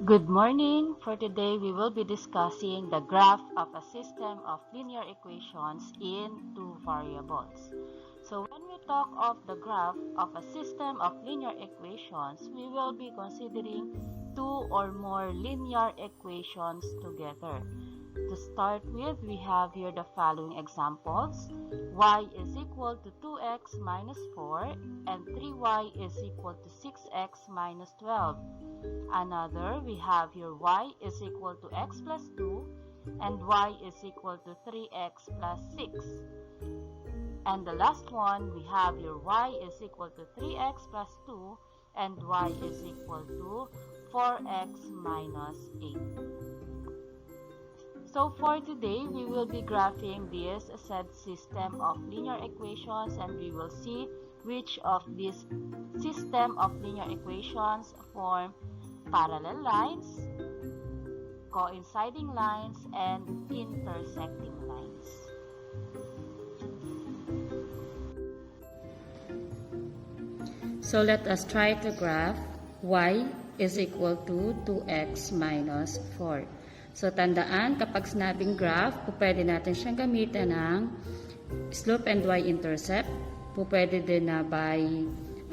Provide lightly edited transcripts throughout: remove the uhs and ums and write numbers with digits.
Good morning. For today, we will be discussing the graph of a system of linear equations in two variables. So when we talk of the graph of a system of linear equations, we will be considering two or more linear equations together. To start with, we have here the following examples. Y is equal to 2x minus 4 and 3y is equal to 6x minus 12. Another, we have here y is equal to x plus 2 and y is equal to 3x plus 6. And the last one, we have here y is equal to 3x plus 2 and y is equal to 4x minus 8. So for today, we will be graphing this said system of linear equations and we will see which of these system of linear equations form parallel lines, coinciding lines, and intersecting lines. So let us try to graph y is equal to 2x minus 4. So tandaan, kapag sinabing graph, pwede natin siyang gamitan ng slope and y-intercept. Pwede din na by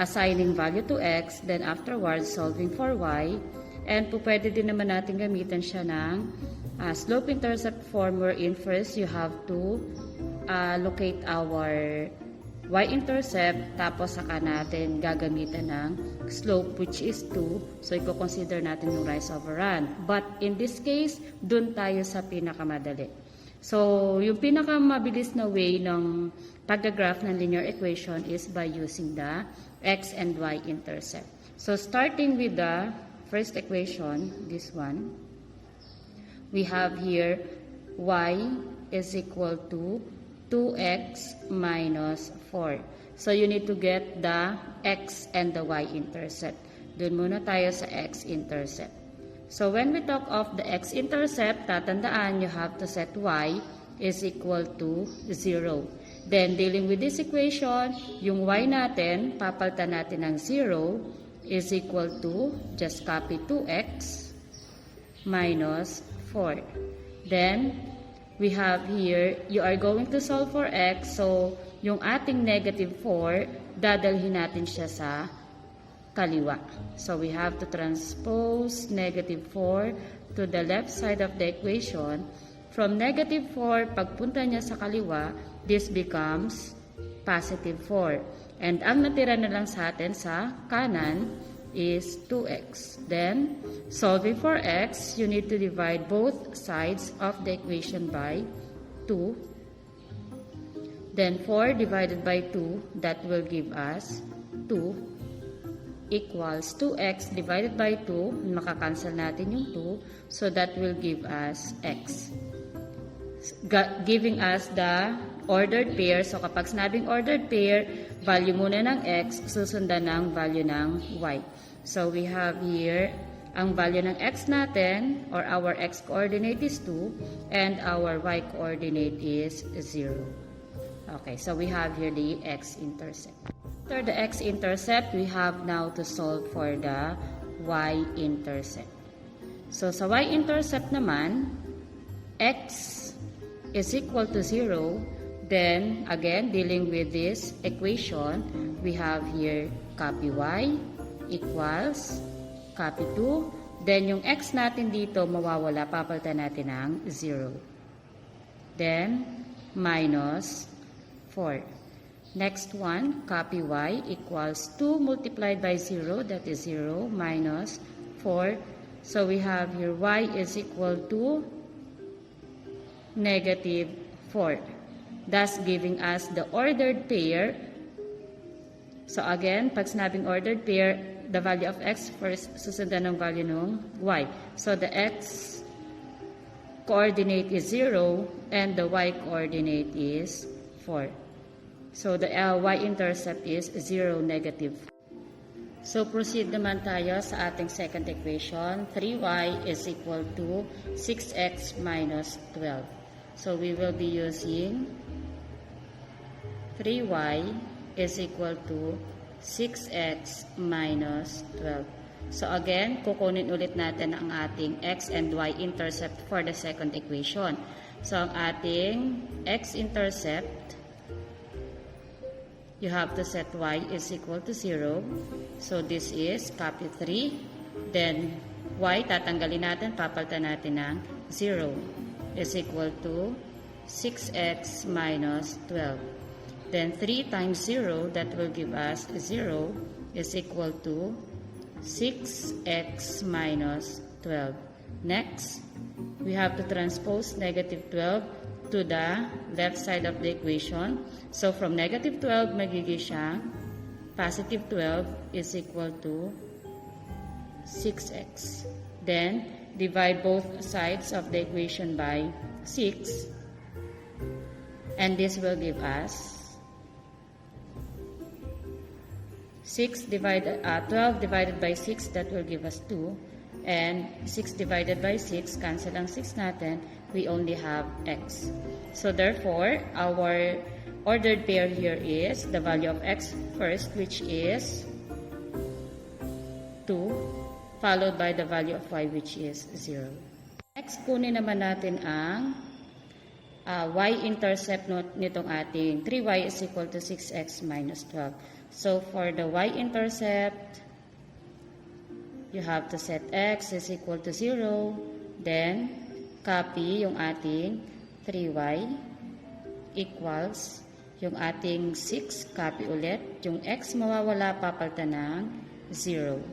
assigning value to x, then afterwards solving for y. And pwede din naman natin gamitan siya ng slope-intercept form wherein first you have to locate our y-intercept, tapos saka natin gagamitan ng slope which is 2. So, i-consider natin yung rise over run. But in this case, dun tayo sa pinakamadali. So, yung pinakamabilis na way ng pag-graph ng linear equation is by using the x and y intercept. So, starting with the first equation, this one, we have here y is equal to 2x minus 4. So, you need to get the x and the y-intercept. Doon muna tayo sa x-intercept. So, when we talk of the x-intercept, tatandaan, you have to set y is equal to 0. Then, dealing with this equation, yung y natin, papalitan natin ng 0 is equal to, just copy 2x minus 4. Then, we have here, you are going to solve for x. So, yung ating negative 4, dadalhin natin siya sa kaliwa. So, we have to transpose negative 4 to the left side of the equation. From negative 4, pagpunta niya sa kaliwa, this becomes positive 4. And ang natira na lang sa atin sa kanan is 2x. Then, solving for x, you need to divide both sides of the equation by 2. Then, 4 divided by 2, that will give us 2 equals 2x divided by 2. Makakancel natin yung 2. So, that will give us x. Giving us the ordered pair. So, kapag sinabing ordered pair, value muna ng x, susundan ng value ng y. So, we have here, ang value ng x natin, or our x coordinate is 2, and our y coordinate is 0. Okay, so we have here the x-intercept. After the x-intercept, we have now to solve for the y-intercept. So, sa y-intercept naman, x is equal to 0, then, again, dealing with this equation, we have here copy y equals copy 2. Then, yung x natin dito mawawala, papalitan natin ng 0. Then, minus 4. Next one, copy y equals 2 multiplied by 0, that is 0, minus 4. So, we have here y is equal to negative 4. Thus, giving us the ordered pair. So, again, pag sinabing ordered pair, the value of x first susundan ng value ng y. So, the x coordinate is 0 and the y coordinate is 4. So, the y-intercept is 0, negative 4. So, proceed naman tayo sa ating second equation. 3y is equal to 6x minus 12. So, we will be using 3y is equal to 6x minus 12. So again, kukunin ulit natin ang ating x and y intercept for the second equation. So ang ating x-intercept, you have to set y is equal to 0. So this is copy 3. Then y, tatanggalin natin, papalitan natin ng 0 is equal to 6x minus 12. Then 3 times 0, that will give us 0 is equal to 6x minus 12. Next, we have to transpose negative 12 to the left side of the equation. So from negative 12, magiging siya positive 12 is equal to 6x. Then, divide both sides of the equation by 6. And this will give us 12 divided by 6, that will give us 2. And 6 divided by 6, cancel ang 6 natin, we only have x. So therefore, our ordered pair here is the value of x first, which is 2, followed by the value of y, which is 0. Next, kunin naman natin ang y-intercept nitong ating 3y is equal to 6x minus 12. So for the y-intercept, you have to set x is equal to 0. Then, copy yung ating 3y equals yung ating 6, copy ulit. Yung x mawawala, papalitan ng 0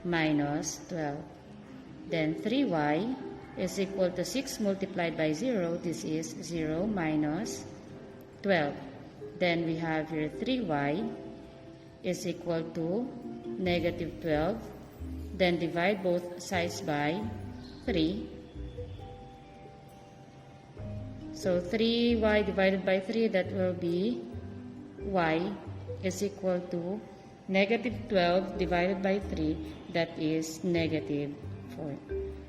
minus 12. Then 3y is equal to 6 multiplied by 0. This is 0 minus 12. Then we have here 3y is equal to negative 12. Then divide both sides by 3. So 3y divided by 3, that will be y is equal to negative 12 divided by 3, that is negative 4.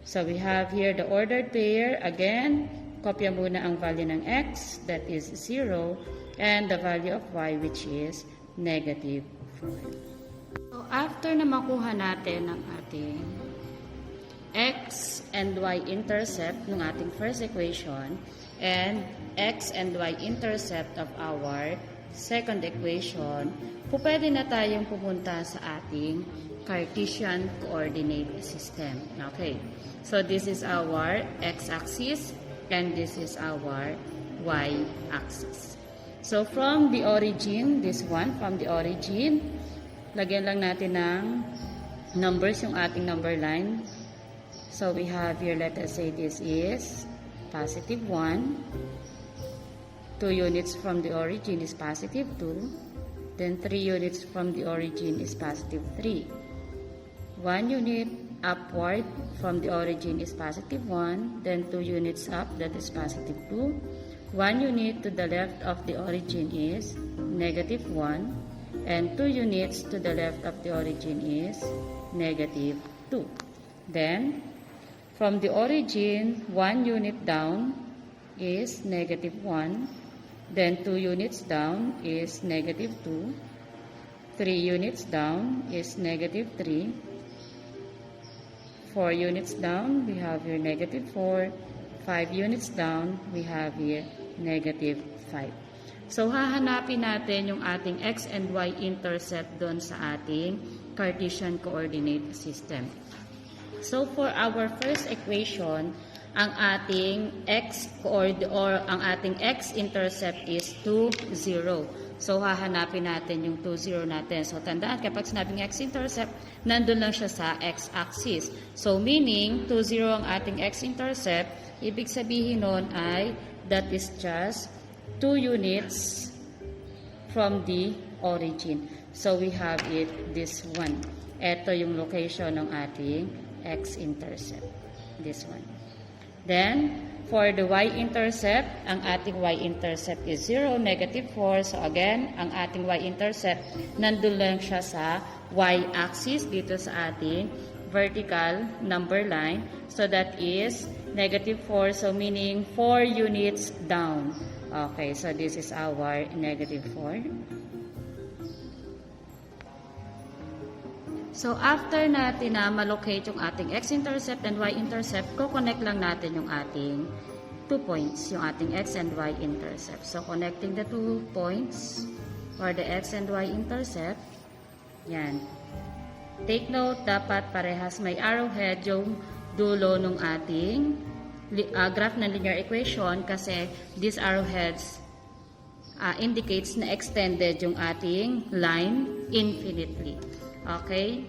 So we have here the ordered pair. Again, kopya muna ang value ng x, that is 0, and the value of y, which is negative 4. So after na makuha natin ang ating x and y intercept ng ating first equation and x and y intercept of our second equation, pwede na tayong pumunta sa ating Cartesian coordinate system. Okay, so this is our x-axis and this is our y-axis. So from the origin, this one, from the origin, lagyan lang natin ng numbers yung ating number line. So we have here, let us say this is positive 1. 2 units from the origin is positive 2. Then 3 units from the origin is positive 3. 1 unit upward from the origin is positive 1. Then 2 units up, that is positive 2. 1 unit to the left of the origin is negative 1. And 2 units to the left of the origin is negative 2. Then, from the origin, 1 unit down is negative 1. Then 2 units down is negative 2. 3 units down is negative 3. 4 units down, we have here negative 4. 5 units down, we have here negative 5. So, hahanapin natin yung ating x and y intercept doon sa ating Cartesian coordinate system. So, for our first equation, ang ating ang ating x-intercept is 2, 0. So, hahanapin natin yung 2, 0 natin. So, tandaan, kapag sinabing x-intercept, nandun lang siya sa x-axis. So, meaning, 2, 0 ang ating x-intercept, ibig sabihin nun ay, that is just 2 units from the origin. So, we have it, this one. Ito yung location ng ating x-intercept. This one. Then, for the y-intercept, ang ating y-intercept is 0, negative 4. So, again, ang ating y-intercept, nandun lang siya sa y-axis dito sa ating vertical number line. So, that is negative 4. So, meaning 4 units down. Okay, so this is our negative 4. So, after natin na malocate yung ating x-intercept and y-intercept, ko-connect lang natin yung ating 2 points, yung ating x and y-intercept. So, connecting the 2 points for the x and y-intercept, yan. Take note, dapat parehas may arrowhead yung dulo ng ating graph ng linear equation kasi these arrowheads indicates na extended yung ating line infinitely. Okay?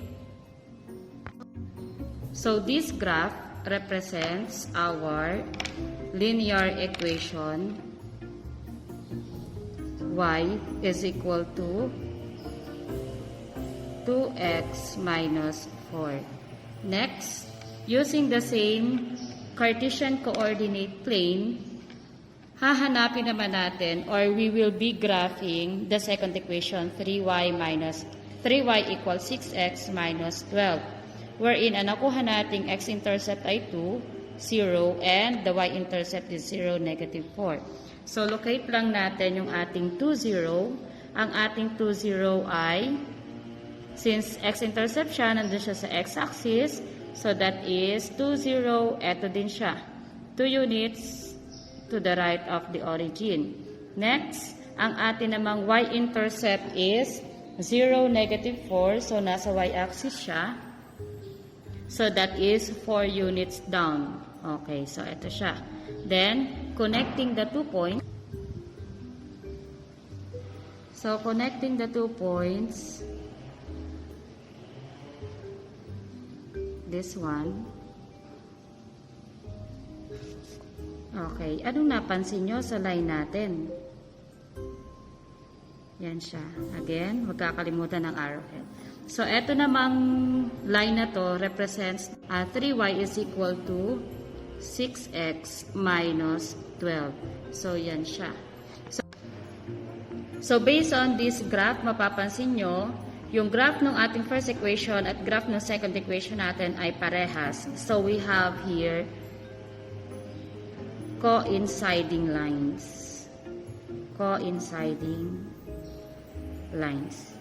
So, this graph represents our linear equation y is equal to 2x minus 4. Next, using the same Cartesian coordinate plane, hahanapin naman natin or we will be graphing the second equation 3y equals 6x minus 12, wherein ang nakuha nating x-intercept ay 2, 0, and the y-intercept is 0, negative 4. So, locate lang natin yung ating 2, 0. Ang ating 2, 0 ay, since x-intercept siya, nandun siya sa x-axis, so that is 2, 0, eto din siya. 2 units to the right of the origin. Next, ang atin namang y-intercept is 0, negative 4. So, nasa y-axis siya. So, that is 4 units down. Okay, so ito siya. Then, connecting the 2 points. So, connecting the 2 points. This one. Okay, anong napansin nyo sa line natin? Yan siya. Again, huwag kakalimutan ng arrowhead. So, eto namang line na to represents 3y is equal to 6x minus 12. So, yan siya. So, based on this graph, mapapansin nyo, yung graph ng ating first equation at graph ng second equation natin ay parehas. So, we have here coinciding lines. Coinciding lines.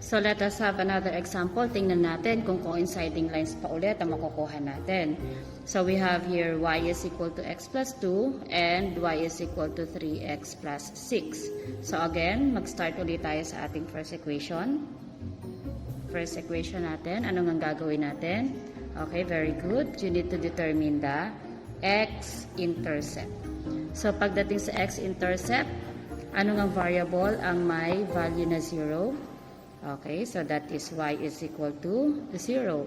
So, let us have another example. Tingnan natin kung coinciding lines pa ulit ang makukuha natin. So, we have here y is equal to x plus 2 and y is equal to 3x plus 6. So, again, mag-start ulit tayo sa ating first equation. First equation natin. Anong ang gagawin natin? Okay, very good. You need to determine the x-intercept. So, pagdating sa x-intercept, anong ang variable ang may value na 0? Okay, so that is y is equal to 0.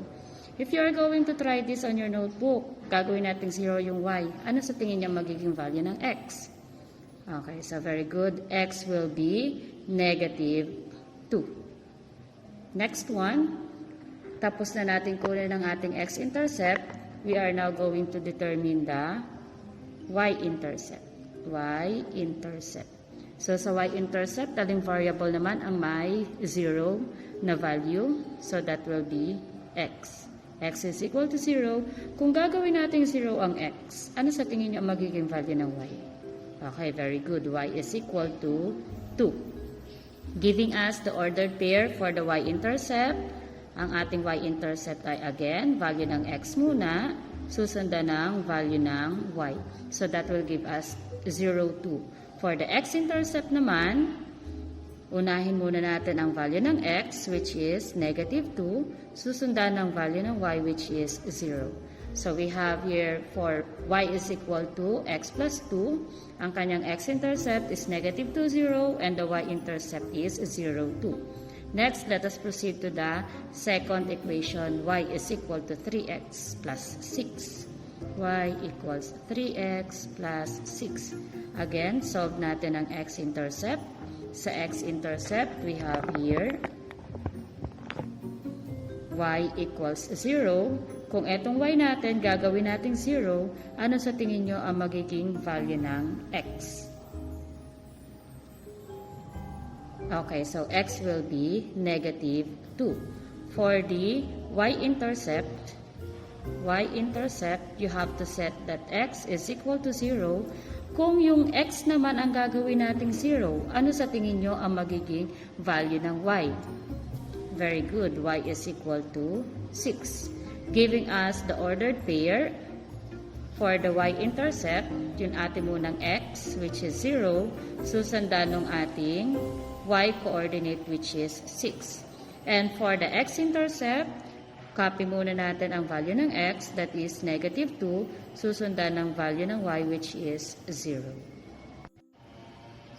If you are going to try this on your notebook, gagawin natin 0 yung y. Ano sa tingin niya magiging value ng x? Okay, so very good. X will be negative 2. Next one, tapos na natin kunin ang ating x-intercept. We are now going to determine the y-intercept. Y-intercept. So, sa y-intercept, aling variable naman ang may 0 na value. So, that will be x. X is equal to 0. Kung gagawin natin 0 ang x, ano sa tingin niyo ang magiging value ng y? Okay, very good. Y is equal to 2. Giving us the ordered pair for the y-intercept. Ang ating y-intercept ay again, value ng x muna, susundan ng value ng y. So, that will give us 0, 2. For the x-intercept naman, unahin muna natin ang value ng x, which is negative 2, susundan ng value ng y, which is 0. So, we have here for y is equal to x plus 2. Ang kanyang x-intercept is negative 2, 0, and the y-intercept is 0, 2. Next, let us proceed to the second equation. Y is equal to 3x plus 6. Y equals 3x plus 6. Again, solve natin ang x-intercept. Sa x-intercept, we have here y equals 0. Kung etong y natin, gagawin natin 0, ano sa tingin nyo ang magiging value ng x? Okay, so x will be negative 2. For the y-intercept, you have to set that x is equal to 0 Kung yung x naman ang gagawin nating 0, ano sa tingin nyo ang magiging value ng y? Very good. Y is equal to 6. Giving us the ordered pair for the y-intercept, yung ating munang x, which is 0, susundan ng ating y-coordinate, which is 6. And for the x-intercept, copy muna natin ang value ng x, that is negative 2, susundan ng value ng y, which is 0.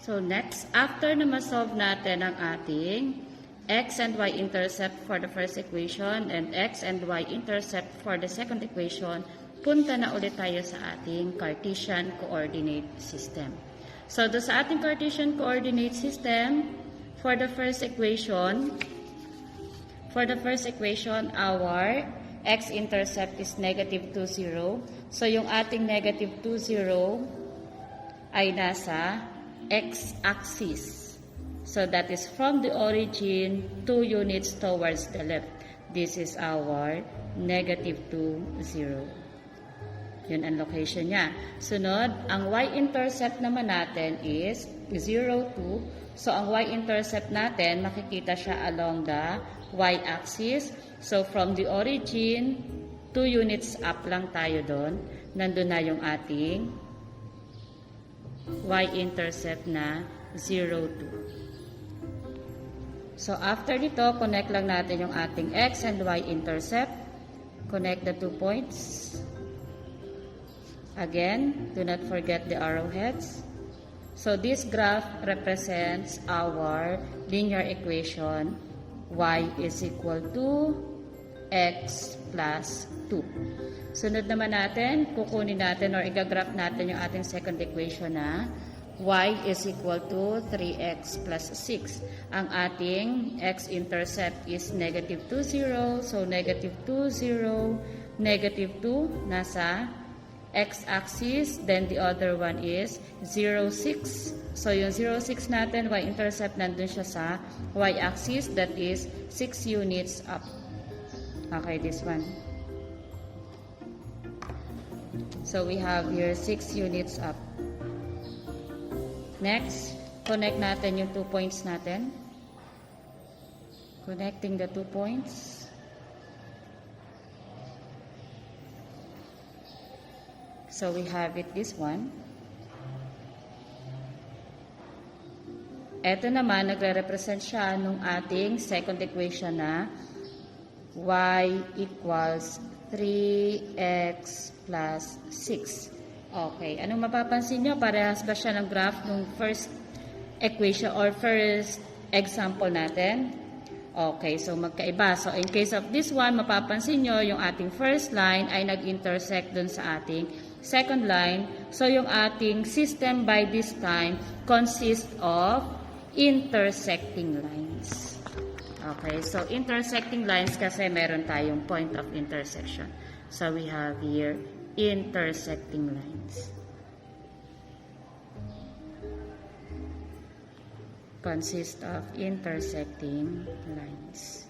So next, after na ma-solve natin ang ating x and y-intercept for the first equation and x and y-intercept for the second equation, punta na ulit tayo sa ating Cartesian coordinate system. So, do sa ating Cartesian coordinate system, for the first equation, our x-intercept is negative 2, 0. So, yung ating negative 2, 0 ay nasa x-axis. So, that is from the origin 2 units towards the left. This is our negative 2, 0. Yun ang location niya. Sunod, ang y-intercept naman natin is 0, 2. So, ang y-intercept natin, makikita siya along the y-axis. So, from the origin, 2 units up lang tayo doon. Nandun na yung ating y-intercept na 0, 2. So, after dito, connect lang natin yung ating x and y-intercept. Connect the 2 points. Again, do not forget the arrowheads. So, this graph represents our linear equation y is equal to x plus 2. Sunod naman natin, kukunin natin or igagraph natin yung ating second equation na y is equal to 3x plus 6. Ang ating x-intercept is negative 2, 0. So, negative 2, 0, negative 2, nasa x-axis, then the other one is 0, 6. So, yung 0, 6 natin, y-intercept, nandun siya sa y-axis, that is 6 units up. Okay, this one. So, we have here 6 units up. Next, connect natin yung 2 points natin. Connecting the 2 points. So, we have it this one. Ito naman, nagre-represent siya nung ating second equation na y equals 3x plus 6. Okay, anong mapapansin nyo? Parehas ba siya ng graph nung first equation or first example natin? Okay, so magkaiba. So, in case of this one, mapapansin nyo, yung ating first line ay nag-intersect dun sa ating second line. So, yung ating system by this time consists of intersecting lines. Okay, so intersecting lines kasi meron tayong point of intersection. So, we have here intersecting lines. Consist of intersecting lines.